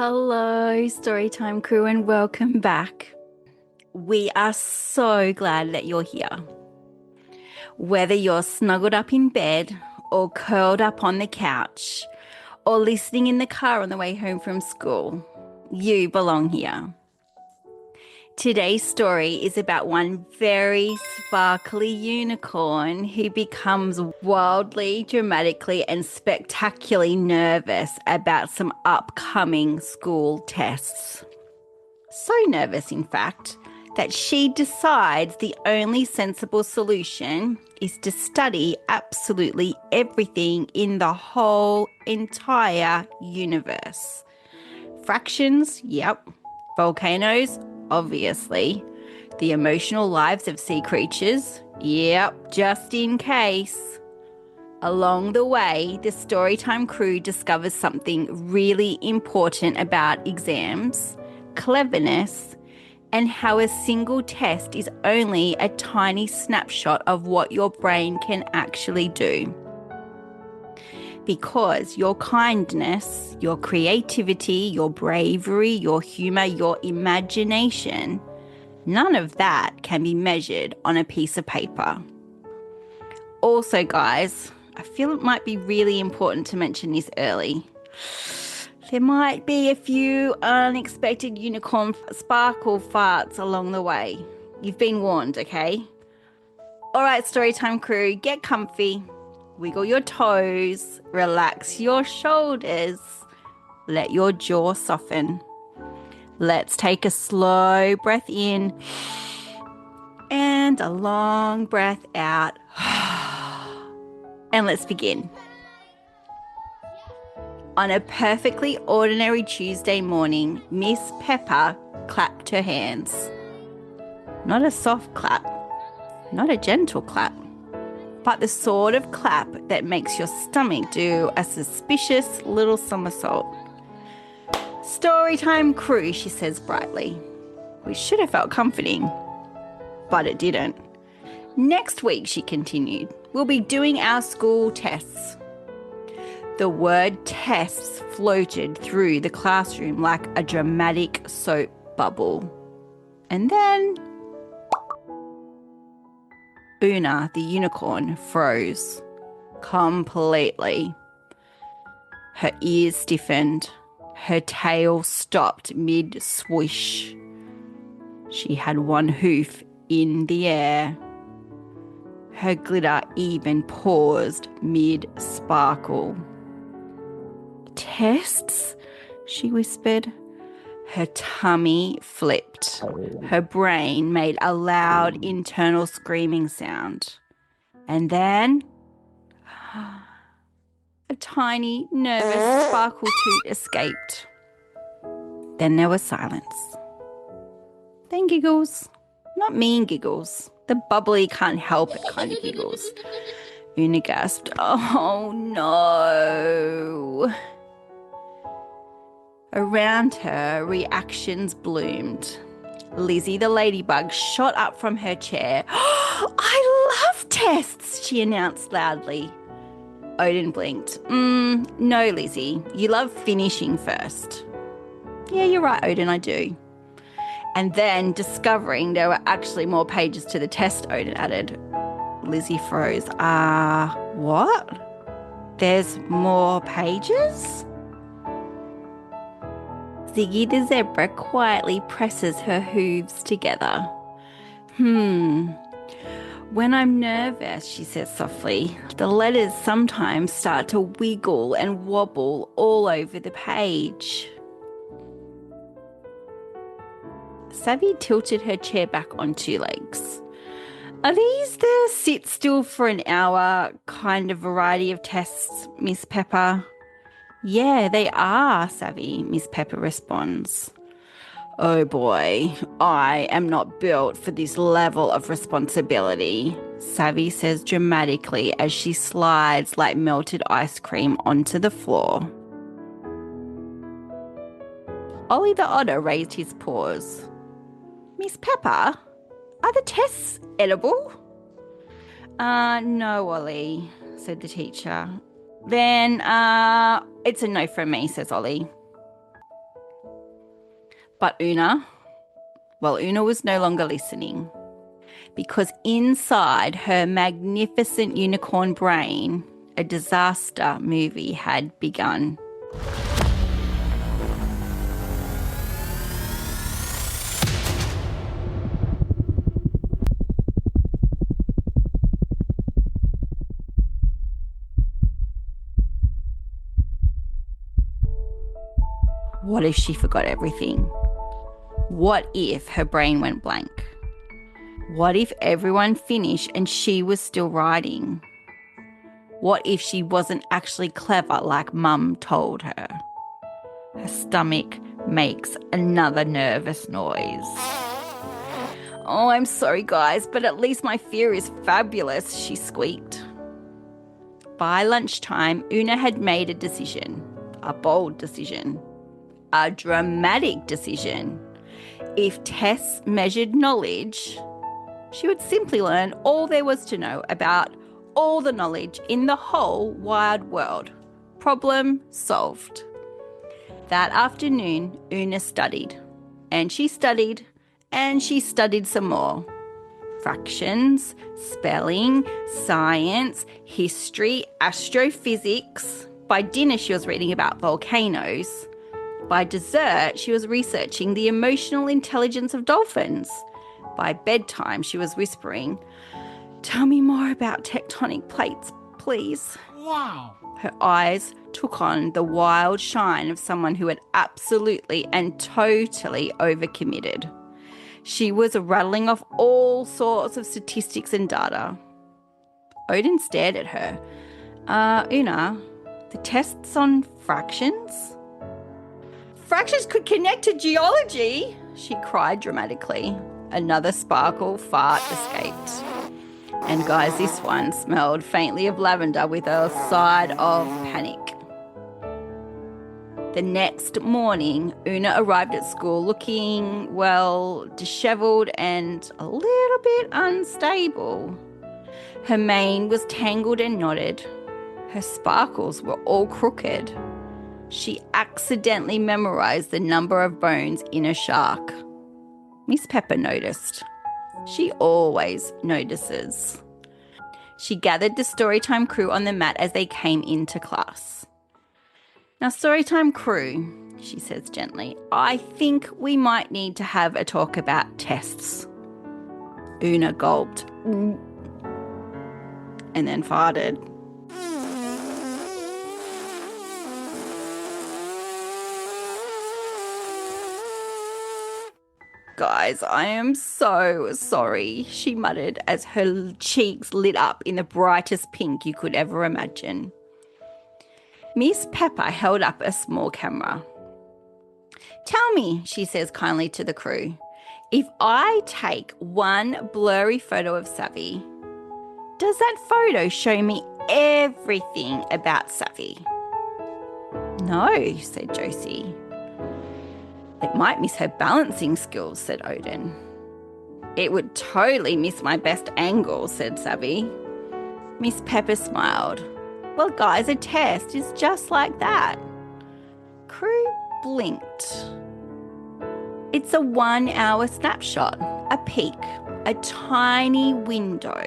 Hello, Storytime Crew, and welcome back. We are so glad that you're here. Whether you're snuggled up in bed or curled up on the couch or listening in the car on the way home from school, you belong here. Today's story is about one very sparkly unicorn who becomes wildly, dramatically, and spectacularly nervous about some upcoming school tests. So nervous, in fact, that she decides the only sensible solution is to study absolutely everything in the whole entire universe. Fractions, yep. Volcanoes, obviously. The emotional lives of sea creatures, yep, just in case. Along the way, the Storytime crew discovers something really important about exams, cleverness, and how a single test is only a tiny snapshot of what your brain can actually do. Because your kindness, your creativity, your bravery, your humour, your imagination, none of that can be measured on a piece of paper. Also, guys, I feel it might be really important to mention this early. There might be a few unexpected unicorn sparkle farts along the way. You've been warned, okay? All right, Storytime crew, get comfy. Wiggle your toes, relax your shoulders, let your jaw soften. Let's take a slow breath in and a long breath out. And let's begin. On a perfectly ordinary Tuesday morning, Miss Pepper clapped her hands. Not a soft clap, not a gentle clap, but the sort of clap that makes your stomach do a suspicious little somersault. Storytime crew, she says brightly. We should have felt comforting, but it didn't. Next week, she continued, we'll be doing our school tests. The word tests floated through the classroom like a dramatic soap bubble. And then Una, the unicorn, froze completely. Her ears stiffened. Her tail stopped mid-swish. She had one hoof in the air. Her glitter even paused mid-sparkle. Tests? She whispered. Her tummy flipped. Her brain made a loud internal screaming sound. And then a tiny, nervous sparkle toot escaped. Then there was silence. Then giggles. Not mean giggles. The bubbly can't help it kind of giggles. Una gasped, "Oh no." Around her, reactions bloomed. Lizzie the ladybug shot up from her chair. "I love tests," she announced loudly. Odin blinked. No, Lizzie. You love finishing first." "Yeah, you're right, Odin, I do." And then, discovering there were actually more pages to the test, Odin added. Lizzie froze. What? There's more pages? Ziggy the zebra quietly presses her hooves together. When I'm nervous, she says softly, the letters sometimes start to wiggle and wobble all over the page. Savvy tilted her chair back on two legs. "Are these the sit still for an hour kind of variety of tests, Miss Pepper?" "Yeah, they are, Savvy," Miss Pepper responds. "Oh boy, I am not built for this level of responsibility," Savvy says dramatically as she slides like melted ice cream onto the floor. Ollie the otter raised his paws. "Miss Pepper, are the tests edible?" No, Ollie," said the teacher. "Then, it's a no from me," says Ollie. But Una was no longer listening, because inside her magnificent unicorn brain, a disaster movie had begun. What if she forgot everything? What if her brain went blank? What if everyone finished and she was still writing? What if she wasn't actually clever like Mum told her? Her stomach makes another nervous noise. Oh, I'm sorry, guys, but at least my fear is fabulous, she squeaked. By lunchtime, Una had made a decision, a bold decision, a dramatic decision. If tests measured knowledge, she would simply learn all there was to know about all the knowledge in the whole wide world. Problem solved. That afternoon, Una studied. And she studied. And she studied some more. Fractions, spelling, science, history, astrophysics. By dinner, she was reading about volcanoes. By dessert, she was researching the emotional intelligence of dolphins. By bedtime, she was whispering, "Tell me more about tectonic plates, please." Wow. Her eyes took on the wild shine of someone who had absolutely and totally overcommitted. She was rattling off all sorts of statistics and data. Odin stared at her. Una, the tests on fractions? Fractions could connect to geology, she cried dramatically. Another sparkle fart escaped. And guys, this one smelled faintly of lavender with a side of panic. The next morning, Una arrived at school looking, well, dishevelled and a little bit unstable. Her mane was tangled and knotted. Her sparkles were all crooked. She accidentally memorised the number of bones in a shark. Miss Pepper noticed. She always notices. She gathered the Storytime crew on the mat as they came into class. "Now, Storytime crew," she says gently, "I think we might need to have a talk about tests." Una gulped and then farted. "Guys, I am so sorry," she muttered as her cheeks lit up in the brightest pink you could ever imagine. Miss Pepper held up a small camera. "Tell me," she says kindly to the crew, "if I take one blurry photo of Savvy, does that photo show me everything about Savvy?" "No," said Josie. "It might miss her balancing skills," said Odin. "It would totally miss my best angle," said Savvy. Miss Pepper smiled. "Well, guys, a test is just like that." Crew blinked. It's a 1-hour snapshot, a peek, a tiny window.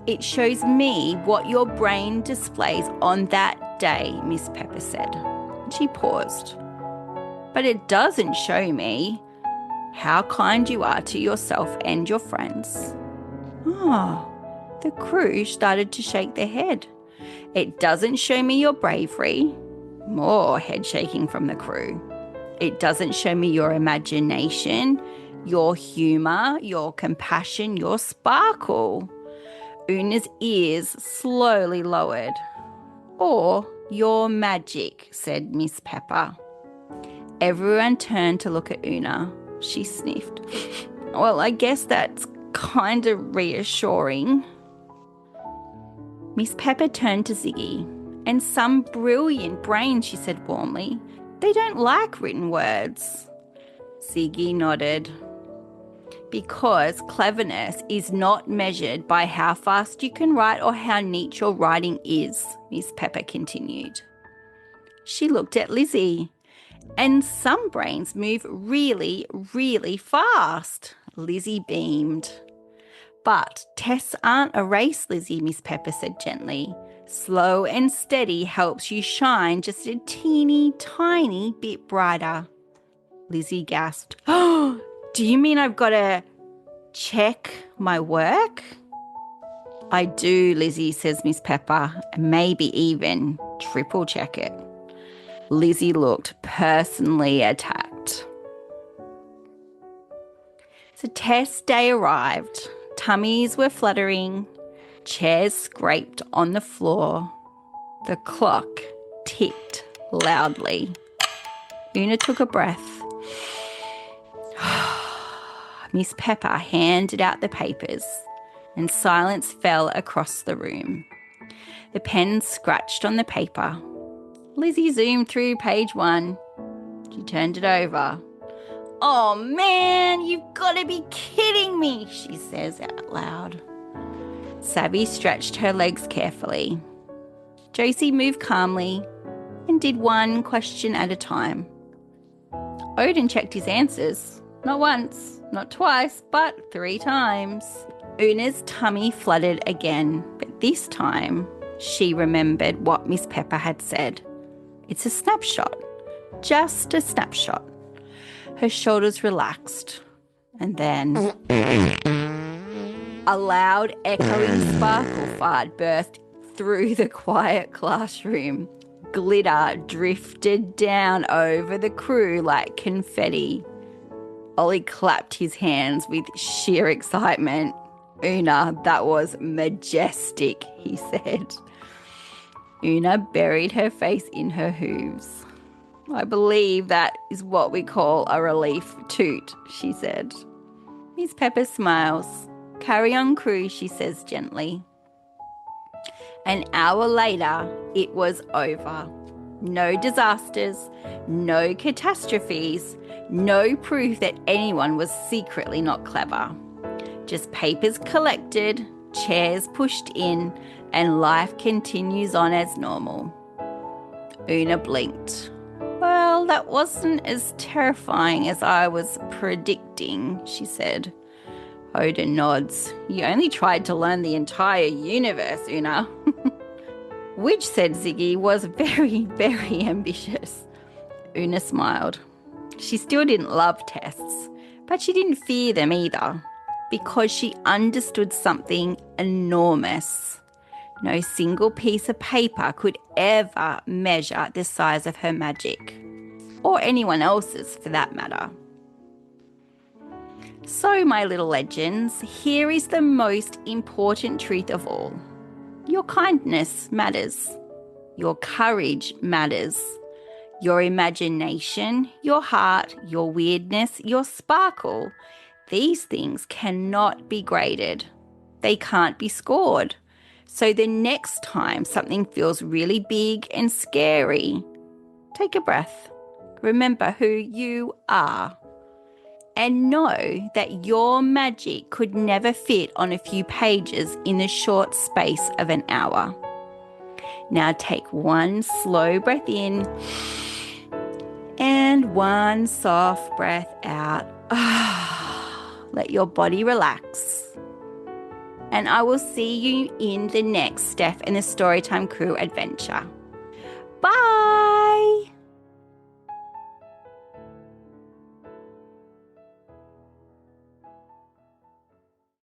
It shows me what your brain displays on that day, Miss Pepper said. She paused. "But it doesn't show me how kind you are to yourself and your friends." Oh, the crew started to shake their head. "It doesn't show me your bravery." More head shaking from the crew. "It doesn't show me your imagination, your humour, your compassion, your sparkle." Una's ears slowly lowered. "Or your magic," said Miss Pepper. Everyone turned to look at Una. She sniffed. "Well, I guess that's kind of reassuring." Miss Pepper turned to Ziggy. "And some brilliant brain," she said warmly. "They don't like written words." Ziggy nodded. "Because cleverness is not measured by how fast you can write or how neat your writing is," Miss Pepper continued. She looked at Lizzie. And some brains move really, really fast, Lizzie beamed. But tests aren't a race, Lizzie, Miss Pepper said gently. Slow and steady helps you shine just a teeny tiny bit brighter. Lizzie gasped. Oh, do you mean I've got to check my work? I do, Lizzie, says Miss Pepper, and maybe even triple check it. Lizzie looked personally attacked. So test day arrived. Tummies were fluttering. Chairs scraped on the floor. The clock ticked loudly. Una took a breath. Miss Pepper handed out the papers, and silence fell across the room. The pen scratched on the paper. Lizzie zoomed through page 1. She turned it over. Oh man, you've got to be kidding me, she says out loud. Savvy stretched her legs carefully. Josie moved calmly and did one question at a time. Odin checked his answers, not once, not twice, but 3 times. Una's tummy fluttered again, but this time she remembered what Miss Pepper had said. It's a snapshot, just a snapshot. Her shoulders relaxed, and then a loud echoing sparkle fart burst through the quiet classroom. Glitter drifted down over the crew like confetti. Ollie clapped his hands with sheer excitement. Una, that was majestic, he said. Una buried her face in her hooves. I believe that is what we call a relief toot, she said. Miss Pepper smiles. Carry on, crew, she says gently. An hour later, it was over. No disasters, no catastrophes, no proof that anyone was secretly not clever. Just papers collected, chairs pushed in, and life continues on as normal. Una blinked. Well, that wasn't as terrifying as I was predicting, she said. Odin nods. You only tried to learn the entire universe, Una. Which, said Ziggy, was very, very ambitious. Una smiled. She still didn't love tests, but she didn't fear them either, because she understood something enormous. No single piece of paper could ever measure the size of her magic, or anyone else's for that matter. So, my little legends, here is the most important truth of all. Your kindness matters. Your courage matters. Your imagination, your heart, your weirdness, your sparkle, these things cannot be graded. They can't be scored. So the next time something feels really big and scary, take a breath. Remember who you are. And know that your magic could never fit on a few pages in the short space of an hour. Now take one slow breath in and one soft breath out. Let your body relax. And I will see you in the next Steph and the Storytime Crew adventure. Bye!